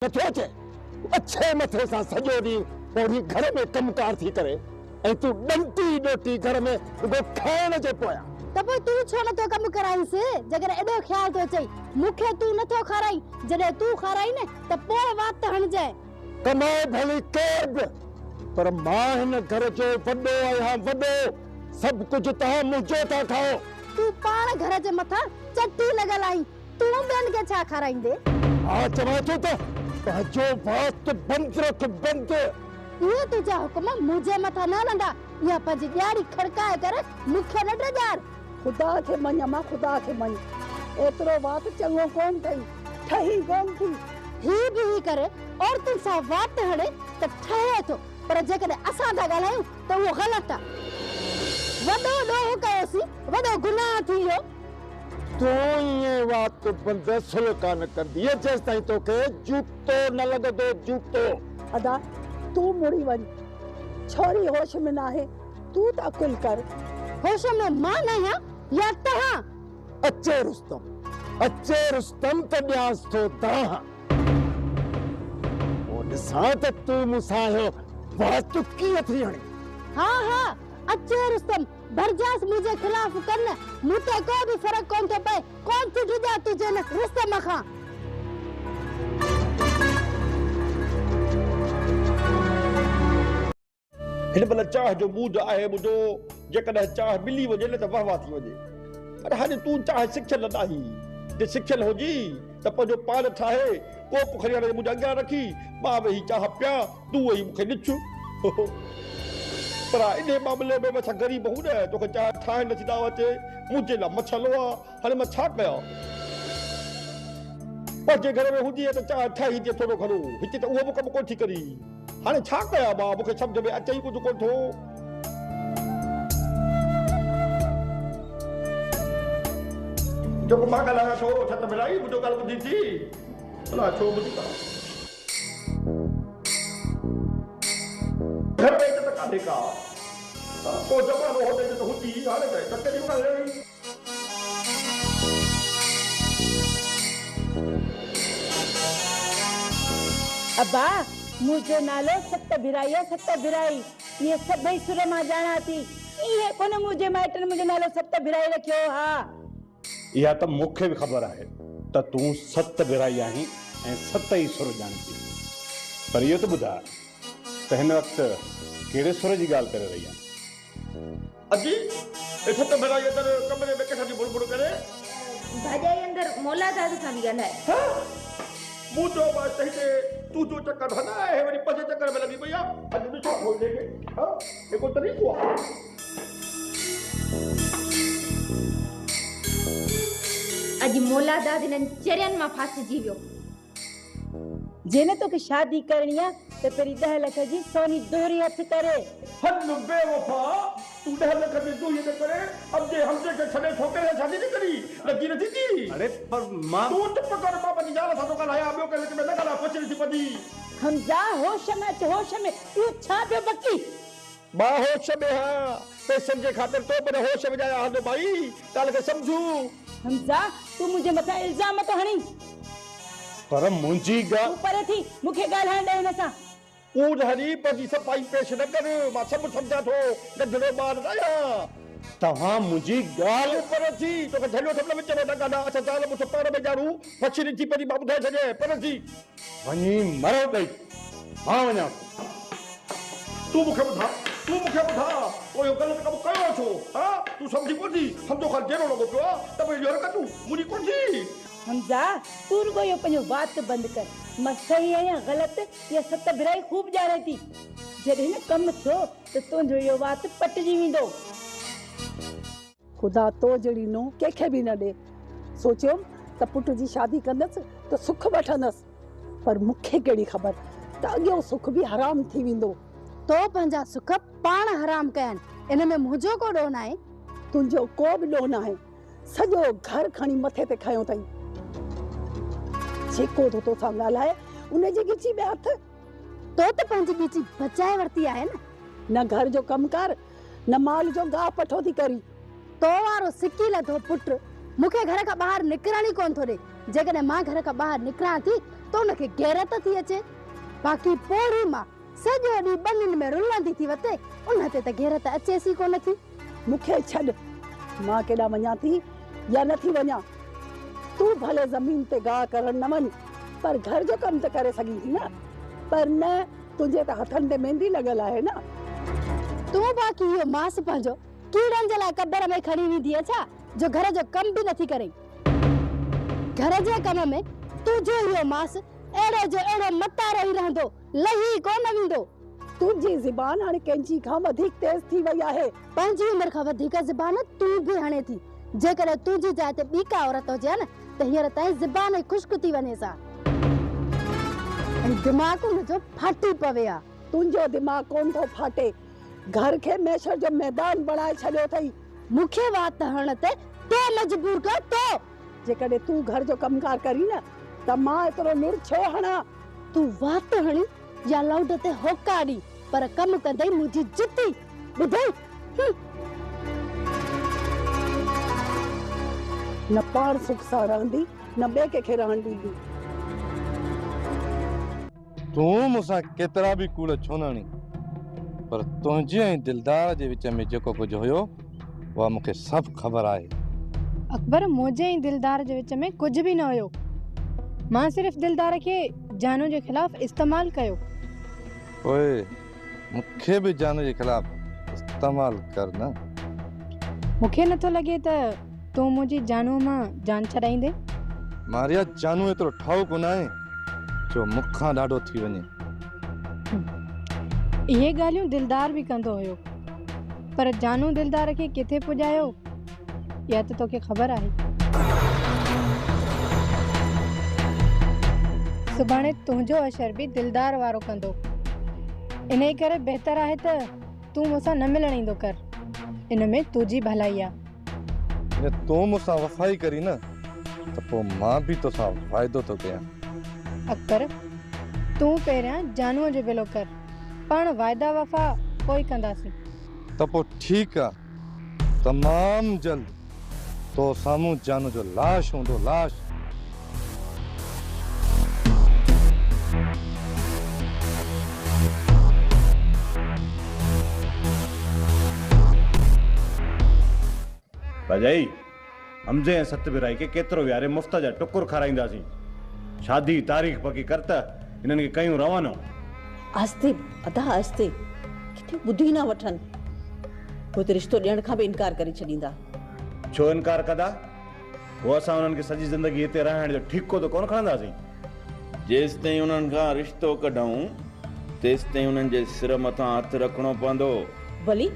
नथो अचे अच्छे मथे सां सॼो ॾींहुं पोइ घर में कमकार थी करे ऐं तूं ॾंटी ॾोटी घर में रुगो खाइण जे पोयां त पोइ तूं छो नथो कम कराईस जगर एॾो ख्याल तो चई मूंखे तूं नथो खाराई जॾहिं तूं खाराई न त पोइ वात हणजाए कमाए भली केर बि पर मां हिन घर जो वॾो आहियां वॾो सभु कुझु तव्हां मुंहिंजो था खाओ तूं पाण घर जे मथां चटी लॻल आई तूं ॿियनि खे छा खाराईंदे हा चवां थो त पंहिंजो वात बंदि रख बंदि इहे तुंहिंजा हुकुम मुंहिंजे मथां न हलंदा इहा पंहिंजी ॾियारी खड़काए करे मूंखे न ड्रजार खुदा के मन अम्मा खुदा के मन एतरो बात चंगो कोन थई ठही कोन थी ही भी ही करे और तुम सा वात हड़े त ठहे थो पर जेकॾहिं असां था ॻाल्हायूं त उहो ग़लति आहे वॾो ॾोह कयोसीं वॾो गुनाह थी वियो तूं इएं वात बंदि सुल कान कंदी जेसि ताईं तोखे जूतो न लॻंदो जूतो अदा तू मुड़ी वन छोरी होश में ना है तू ता कुल कर होश में मां न आहियां या तव्हां अचे रुस्तम त ॾियांसि थो तव्हां पोइ ॾिसां त तूं मूंसां वात कीअं थी हणी हा अचे रुस्तम भरजास मुझे खिलाफ करना मुते को भी फर्क कोन थो पए कोन थी ॾिजा तुझे न रुस्तम खां हिन महिल चाह जो मूड आहे ॿुधो जेकॾहिं चाह मिली वञे न त वाह वाह थी वञे पर हाणे तूं चाह सिखियल नाहीं जे सिखियल हुजी त पंहिंजो पान ठाहे कोप खणी हाणे मुंहिंजे अॻियां रखी मां वेही चाह पिया तूं वेही मूंखे ॾिछ पर इन मामले में असां ग़रीब हूं न तोखे चाह ठाहे नथी थी अचे मुंहिंजे लाइ मछलो आहे हाणे मां छा कयां पंहिंजे घर में हूंदी त चाह ठाही थी थोरो घणो हिते त उहो बि कमु कोन थी करी हाणे छा कयां मां मूंखे सम्झ में अचे ई कुझु कोन थो जेको मां ॻाल्हायां थो छा त मिलाई मुंहिंजो ॻाल्हि ॿुधी थी भला छो ॿुधी था घर में त कान्हे का पोइ ज़मानो होॾे त हुजी हाणे त टकरी कान्हे अब्बा मुझे नालो सत भिराई ये सभई सुर मां जाना थी ये कोन मुझे माइटन मुझे नालो सत भिराई रखियो हा इहा त मूंखे बि ख़बर आहे त तूं सत भिराई आहीं ऐं सत ई सुर ॼाणी थी पर इहो त ॿुधा त हिन वक़्तु कहिड़े सुर जी ॻाल्हि करे रही आहे अजी सत भिराई अंदरि कमरे में किथां जी बुड़बुड़ करे भाॼाई अंदरि मौला दादा सां बि ॻाल्हाए मूं चयो बसि हिते तूं जो चकर हला आहे वरी पंज चकर में लॻी पई आहे अॼु ॾिसो खोले खे हा हिकु तरीक़ो आहे अॼु मौला दादा हिननि चरियनि मां फासिजी वियो जेने तो के शादी करनी है तो तेरी 10 लाख जी सोनी दोहरी हथ करे हद बेवफा तू 10 लाख की दोहरी न करे अब जे हमसे के छने ठोके शादी नहीं करी लगी नहीं थी अरे पर मां तू चुप कर बाबा जी जाला साडो का लाया बियो के में लगा कुछ नहीं थी पदी हम जा होश में तू छा पे बकी बा होश में हां पैसे के खातिर तो बने होश में जाया हां भाई काल के समझू हम जा तू मुझे मथा इल्जाम तो हणी पर मुंहिंजी ॻाल्हि ऊपर थी मूंखे ॻाल्हाइण ॾे हिन सां ऊद हरी पंहिंजी सफ़ाई पेश न कर मां सभु सम्झां थो नंढड़ो ॿार न आहियां तव्हां मुंहिंजी ॻाल्हि ऊपर थी तोखे झलियो थो न विच में न ॻाल्हा अच्छा ज़ाल मूंखे पाण में ॼाणू पछी थी पंहिंजी मां ॿुधाए छॾे पर थी वञी मरो ॾेई मां वञां तूं मूंखे ॿुधा पोइ इहो ग़लति कमु कयो छो हा तूं सम्झी कोन थी सम्झो ख़ाली जहिड़ो लॻो पियो आहे त भई इहो हरकतूं मुंहिंजी कोन थी हमजा तू रुगो यो पंहिंजो बात बंद कर मां सही आहियां ग़लति या सत भिराई खूब ॼाणे थी जॾहिं न कमु थियो त तुंहिंजो इहो बात पटिजी वेंदो खुदा तो जहिड़ी नो कंहिंखे बि न ॾे सोचियो त पुट जी शादी कंदसि त सुख वठंदसि पर मूंखे कहिड़ी ख़बर त अॻियो सुख बि हराम थी वेंदो तो पंहिंजा सुख पाण हराम कयनि इन में मुंहिंजो को ॾोह न आहे तुंहिंजो को बि ॾोह न आहे सॼो घर खणी मथे ते खयो अथई जेको तो तोसां ॻाल्हाए उनजी ॻिची ॿिया हथ तो त पंहिंजी ॻिची बचाए वरिती आहे न घर जो कमु कर न माल जो गाह पठो थी करी तो वारो सिकी लधो पुट मूंखे घर खां ॿाहिरि निकिरण ई कोन थो ॾे। जेकॾहिं मां घर खां ॿाहिरि निकिरां थी त उनखे गैरत थी अचे। बाक़ी पोड़ी मां सॼो ॾींहुं ॿनियुनि में रुलंदी थी वते, उन ते त गैरत अचेसि ई कोन थी। मूंखे छॾ, मां केॾा वञा थी या नथी वञा। तूं भले ज़मीन ते गाह करण न वञ, पर घर जो कम त करे सघीं थी न। पर न, तुंहिंजे त हथनि ते मेहंदी लॻल आहे न। तूं बाक़ी इहो मांस पंहिंजो कीड़नि जे लाइ कबर में खणी वेंदीअ छा, जो घर जो कम बि नथी करे? घर जे कम में तुंहिंजो इहो मांस अहिड़ो जो अहिड़ो मतारो ई रहंदो, लही कोन वेंदो। तुंहिंजी ज़बान हाणे कंहिंजी खां वधीक तेज़ थी वई आहे। पंहिंजी उमिरि खां वधीक ज़बान तूं बि हणे थी। जेकॾहिं तुंहिंजी जाइ ते ॿी का औरत हुजे न त हींअर ताईं ज़बान ई ख़ुश्क थी वञे सा, ऐं दिमाग़ हुनजो फाटी पवे आ। तुंहिंजो दिमाग़ कोन थो फाटे, घर खे मैशर जो मैदान बणाए छॾियो अथई। मूंखे वात हण ते तो मजबूर कर तो। जेकॾहिं तूं घर जो कमकार करी न त मां एतिरो लुड़ छो हणा। तूं वात हणी या लाउड ते होका ॾी, पर कम कंदे मुंहिंजी जुती ॿुधई। न पाण सुख सां रहंदी, न ॿिए कंहिंखे रहण ॾींदी। तूं मूंसां केतिरा बि कूड़ छो न हणी, पर तुंहिंजे ऐं दिलदार जे विच में जेको कुझु हुयो उहा मूंखे सभु ख़बर आहे। अकबर, मुंहिंजे ऐं दिलदार जे विच में कुझु बि न हुयो। मां सिर्फ़ दिलदार खे जानू जे ख़िलाफ़ इस्तेमाल कयो। ओए, मूंखे बि जानू जे ख़िलाफ़ इस्तेमाल कर न। मूंखे नथो लॻे त तूं मुंहिंजी जानू मां जान छॾाईंदे। मारिया, जानू एतिरो ठाऊ कोन आहे जो मूंखां ॾाढो थी वञे। इहे ॻाल्हियूं दिलदार बि कंदो हुयो, पर जानू दिलदार खे किथे पुॼायो या त तोखे ख़बर आहे। सुभाणे तुंहिंजो असर बि दिलदार वारो कंदो। इन ई करे बहितर आहे त तूं मूंसां न मिलण ईंदो कर। इन में तुंहिंजी भलाई आहे। तूं मूंसां वफ़ाई करी न त पोइ मां बि तोसां वाइदो थो कयां। अकबर, तूं पहिरियां जानूअ जो बिलो कर, पाण वाइदा वफ़ा पोइ कंदासीं। त पोइ ठीकु आहे, तमामु जल्द तो साम्हूं जानू जो लाश हूंदो, लाश। भॼाई, हमज़े ऐं सतबिराई खे केतिरो यारे मुफ़्त जा टुकुर खाराईंदासीं। शादी तारीख़ पकी कर त हिननि खे कयूं रवानो। आस्ते अदा आस्ते, किथे ॿुधी न वठनि। पोइ त रिश्तो ॾियण खां बि इनकार करे छॾींदा। छो इनकार कंदा? पोइ असां उन्हनि खे सॼी ज़िंदगी हिते रहण जो ठीको त कोन खणंदासीं। जेसि ताईं उन्हनि खां रिश्तो कढूं तेसि ताईं उन्हनि जे सिर मथां हथु रखणो पवंदो। भली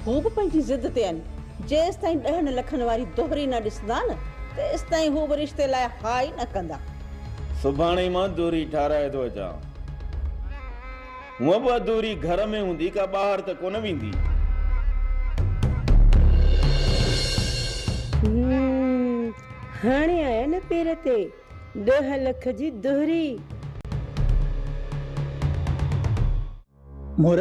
हू बि पंहिंजी ज़िद ते आहिनि। जेसि ताईं 10 लखनि वारी दोहरी न ॾिसंदा न तेसि ताईं हू बि रिश्ते लाइ हा ई न कंदा। सुभाणे मां दूरी ठाराए थो अचां। हूअं बि अधूरी घर में हूंदी, का ॿाहिरि त कोन वेंदी। हाणे आया न पेर ते 10 लख जी दोहरी। मोर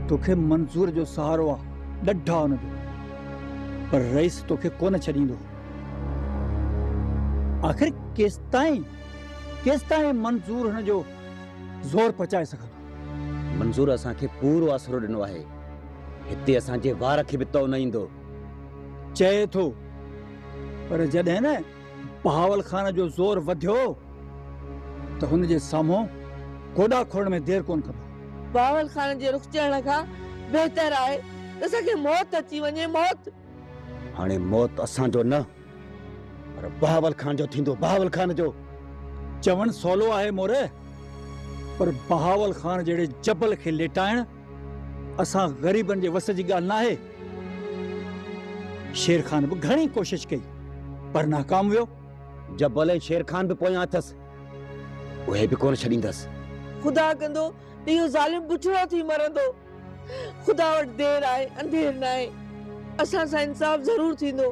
तोखे मंसूर जो सहारो आहे, ॾढा हुनजो, पर रईस तोखे कोन छॾींदो। आख़िर केसि ताईं मंसूर हुनजो ज़ोर पचाए सघंदो? मंसूर असांखे पूरो आसरो ॾिनो आहे। हिते असांजे वार खे बि तो न ईंदो चए थो, पर जॾहिं न बहावल खान जो ज़ोर वधियो त हुनजे साम्हूं गोॾा खोड़ण में देर कोन कंदो। बहावल खान जे रुख ॾियण खां बहितर आहे त असांखे मौत अची वञे। मौत हाणे मौत असांजो न, पर बहावल खान जो थींदो, बहावल खान जो। चवण सवलो आहे मोर, पर बहावल खान जहिड़े जबल खे लेटाइण असां ग़रीबनि जे वस जी ॻाल्हि न आहे। शेर खान बि घणी कोशिशि कई, पर नाकाम वियो। जबल ऐं शेर खान बि पोयां अथसि, उहे बि कोन छॾींदसि। ख़ुदा कंदो त इहो ज़ालिम बुछड़ो थी मरंदो। ख़ुदा वटि देर आहे, अंधेर न आहे। असां सां इंसाफ़ ज़रूरु थींदो।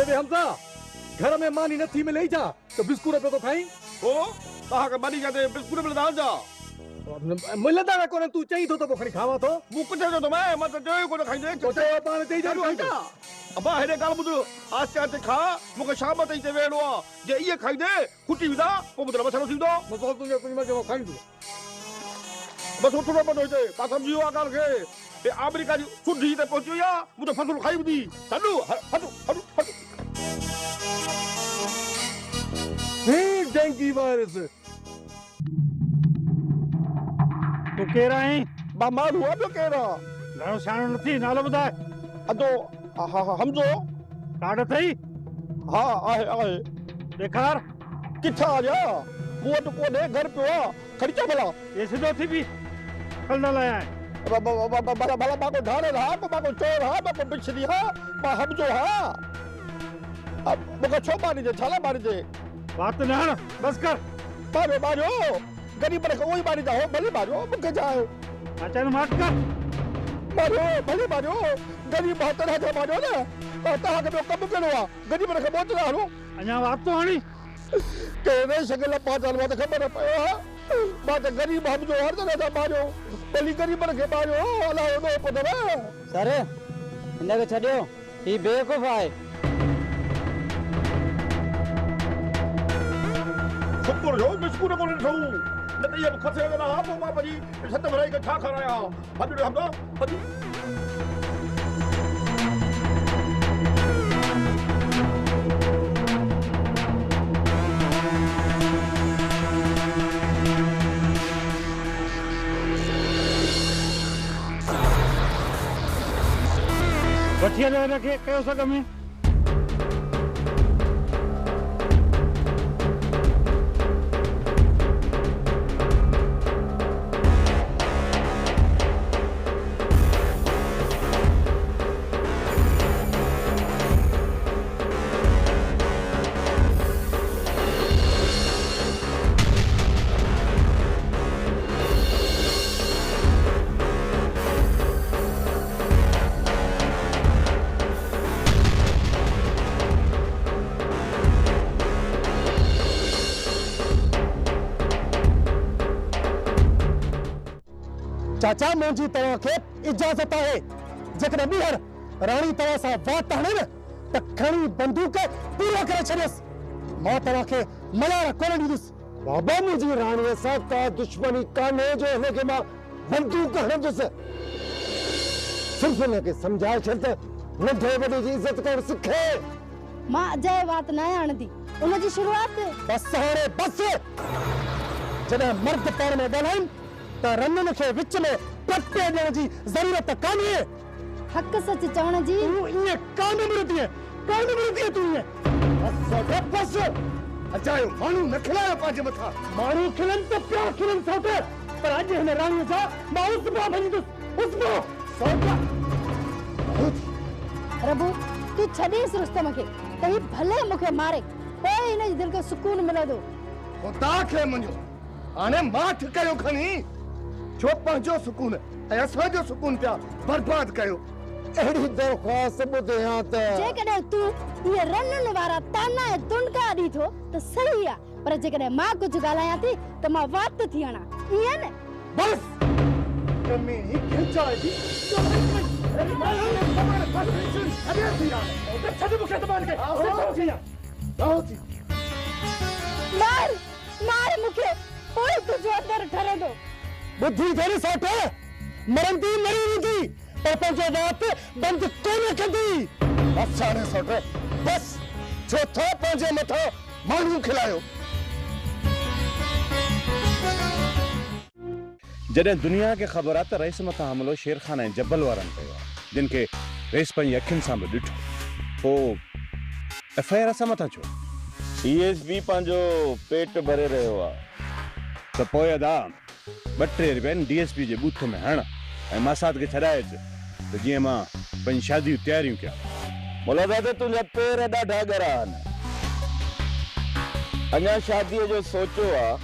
वे हमसा घर में मानी नथी मिले छा तो बिस्कुट पे तो खाई ओ ताहा के मानी जाते बिस्कुट मिलदा जा मिलदा ना कोन तू चई तो खणी खावा तो मु कुटे जो तो मैं तो जो को खाई दे तो चयो पान चई जा अबा हेरे गाल बुध आस्ते आस्ते खा मुके शाम ताई ते वेणो जे ये खाई दे खुटी विदा को बुध मसलो थींदो मैं तो तुझे कुछ में खाई दू बस थोड़ा बनो दे बा समझियो आ गाल के ए अमेरिका जी सुधी ते पहुंचियो या मु तो फसल खाई बुदी चलू हटू हटू हटू हे डेंगी वायरस तू केरा है बा मारू अब केरा घणो शाणो नथी नालो बुधाए अदो हा हमजो कार्ड थई हां आहे देखार किथा आ जा वो तो कोने घर पे आ खर्चा भला ये सिधो थी भी कल न लाया है भला भला बाको ढाले रहा बाको चोर हा बाको बिछड़ी हा बा हमजो हा अब मुका छो मारी दे छाला मारी दे बात न हण बस कर मारो मारो गरीब रे कोई मारी जा हो भले मारो मुके जाए अचन मार कर मारो भले मारो गरीब हाथ रहा मारो ना ता के कम करो गरीब रे बहुत ना हरो अना बात तो हणी केने शगल पाचल बात खबर पयो बात गरीब हम जो हर जगह मारो भली गरीब रे मारो अला नो पदवा सर इनके छडियो ई बेवकूफ है शुक्र जो बिस्कुट को न ठऊ न त ये खसे ना हा पो बाबा जी सत भराई का छा खराया हद हम तो हदी वठिया ले रखे कयो सा कमी चाचा मुंहिंजी तव्हांखे इजाज़त आहे जेकॾहिं ॿीहर राणी तव्हां सां वात हणे न त खणी बंदूक पूरो करे छॾियसि मां तव्हांखे मयार कोन ॾींदुसि बाबा मुंहिंजी राणीअ सां का दुश्मनी कान्हे जो हिनखे मां बंदूक हणंदुसि सिर्फ़ हिनखे सम्झाए छॾ त नंढे वॾे जी इज़त करणु सिखे मां अजय वात न आणंदी उनजी शुरुआत बस हाणे बस जॾहिं मर्द पाण में ॻाल्हाइनि त रननि खे विच में पटे ॾियण जी ज़रूरत कान्हे हक़ सच चवण जी तूं ईअं कान मिलंदीअ तूं ईअं बस अजायो माण्हू न खिलायो पंहिंजे मथां माण्हू खिलनि त पिया खिलनि सौटे पर अॼु हिन राणीअ सां मां उसबो भॼंदुसि उसबो प्रभु तूं छॾीस रुस्तम खे त ही भले मूंखे मारे पोइ हिन जी दिलि खे सुकून मिलंदो ख़ुदा खे मञो हाणे मां ठिकायो खणी छो पंहिंजो सुकून ऐं असांजो सुकून पिया बर्बाद कयो अहिड़ी दरख़्वास्त ॿुधियां त जेकॾहिं तूं इहे रननि वारा ताना ऐं तुणका ॾी थो त सही आहे पर जेकॾहिं मां कुझु ॻाल्हायां थी त मां वात थी हणां ईअं न बस कमी ही खिचाए थी मार मार मूंखे पोइ तुंहिंजो अंदरि ठरंदो बुद्धि थोड़ी सौटे मरंदी मरी वेंदी पर पंहिंजो वात बंदि कोन कंदी बस हाणे सौटे बस छो था पंहिंजे मथां माण्हू खिलायो जॾहिं दुनिया खे ख़बर आहे त रईस मथां हमिलो शेर खान ऐं जबल वारनि कयो आहे जिन खे रईस पंहिंजी अखियुनि सां बि ॾिठो पोइ एफआईआर असां मथां छो सीएसबी पंहिंजो पेट भरे रहियो आहे त पोइ अदा 2-3 रुपया डीएसपी जे बूथ में हण ऐं मासात खे छॾाए अच त जीअं मां पंहिंजी शादी जूं तयारियूं कयां मुला दादा तुंहिंजा पेर ॾाढा ॻरा आहिनि अञा शादीअ जो सोचियो आहे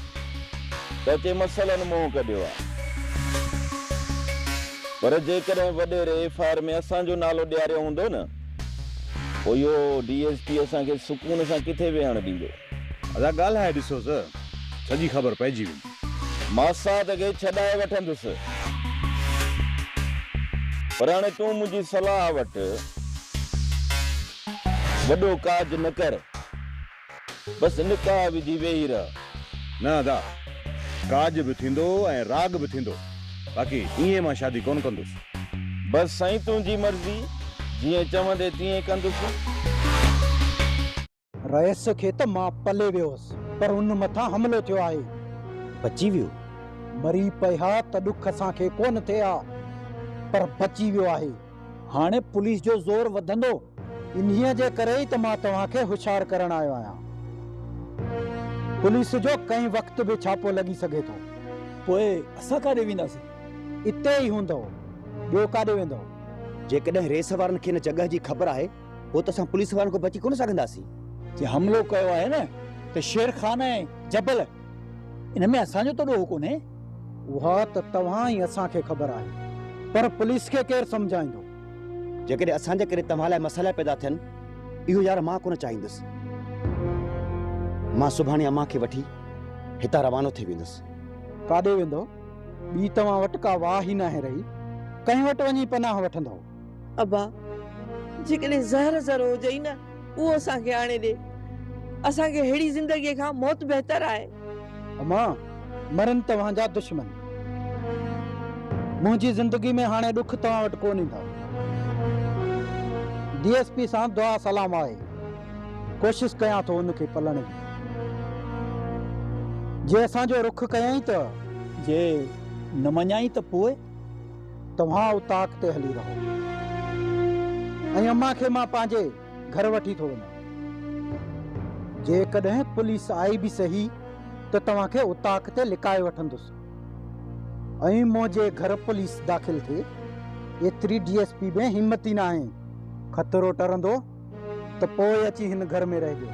त के मसइलनि मुंहुं कढियो आहे पर जेकॾहिं वॾेरे एफआईआर में असांजो नालो ॾियारियो हूंदो न पोइ इहो डीएसपी असांखे सुकून सां किथे वेहण ॾींदो? अदा ॻाल्हाए ॾिसो सर, सॼी ख़बर पइजी वेंदी। मां साथ खे छॾाए वठंदुसि, पर हाणे तूं मुंहिंजी सलाह वटि वॾो काज न कर, बसि निकाह विझी वेही रह। न अदा, काज बि थींदो ऐं राग बि थींदो, बाक़ी ईअं मां शादी कोन कंदुसि। बसि साईं तुंहिंजी मर्ज़ी, जीअं चवंदे तीअं कंदुसि। रईस खे त मां पले वियोसि, पर हुन मथां हमलो थियो आहे। बची वियो? मरी पिया त ॾुख असांखे कोन थिए हा, पर बची वियो आहे। हाणे पुलिस जो ज़ोर वधंदो, इन्हीअ जे करे ई त मां तव्हांखे होशियार करण आयो आहियां। पुलिस जो कंहिं वक़्त बि छापो लॻी सघे थो। पोइ असां काॾे वेंदासीं? इते ई हूंदो, ॿियो काॾे वेंदो? जेकॾहिं रेस वारनि खे हिन जॻह जी ख़बर आहे, पोइ त असां पुलिस वारनि खां बची कोन सघंदासीं। जे हमलो कयो आहे न, त शेर खान ऐं जबल, इन में असांजो त ॾोह कोन्हे। उहा त तव्हां ई असांखे ख़बर आहे, पर पुलिस खे केरु सम्झाईंदो? जेकॾहिं असांजे करे तव्हां लाइ मसइला पैदा थियनि, इहो यार मां कोन चाहींदुसि। मां सुभाणे अम्मा खे वठी हितां रवानो थी वेंदुसि। काॾे वेंदो? ॿी तव्हां वटि का वाह ई नाहे रही, कंहिं वटि वञी पनाह वठंदो? अबा, जेकॾहिं ज़हर ज़रो हुजई न, उहो असांखे आणे ॾे। असांखे अहिड़ी ज़िंदगीअ खां मौत बहितर आहे। अम्मा, मरन तव्हांजा दुश्मन। मुंहिंजी ज़िंदगी में हाणे ॾुख तव्हां वटि कोन ईंदा। डीएसपी सां दुआ सलाम आहे, कोशिश कयां थो उनखे पलण जी। जे असांजो रुख कयई त, जे न मञाई त पोइ तव्हां उताक ते हली रहो, ऐं अम्मा खे मां पंहिंजे घर वठी थो वञां। जेकॾहिं पुलिस आई बि सही त तव्हांखे उताक ते लिकाए वठंदुसि, ऐं मुंहिंजे घर पुलिस दाख़िल थिए एतिरी डीएसपी में हिम्मत ई न आहे। खतरो टरंदो त पोइ अची हिन घर में रहिजो।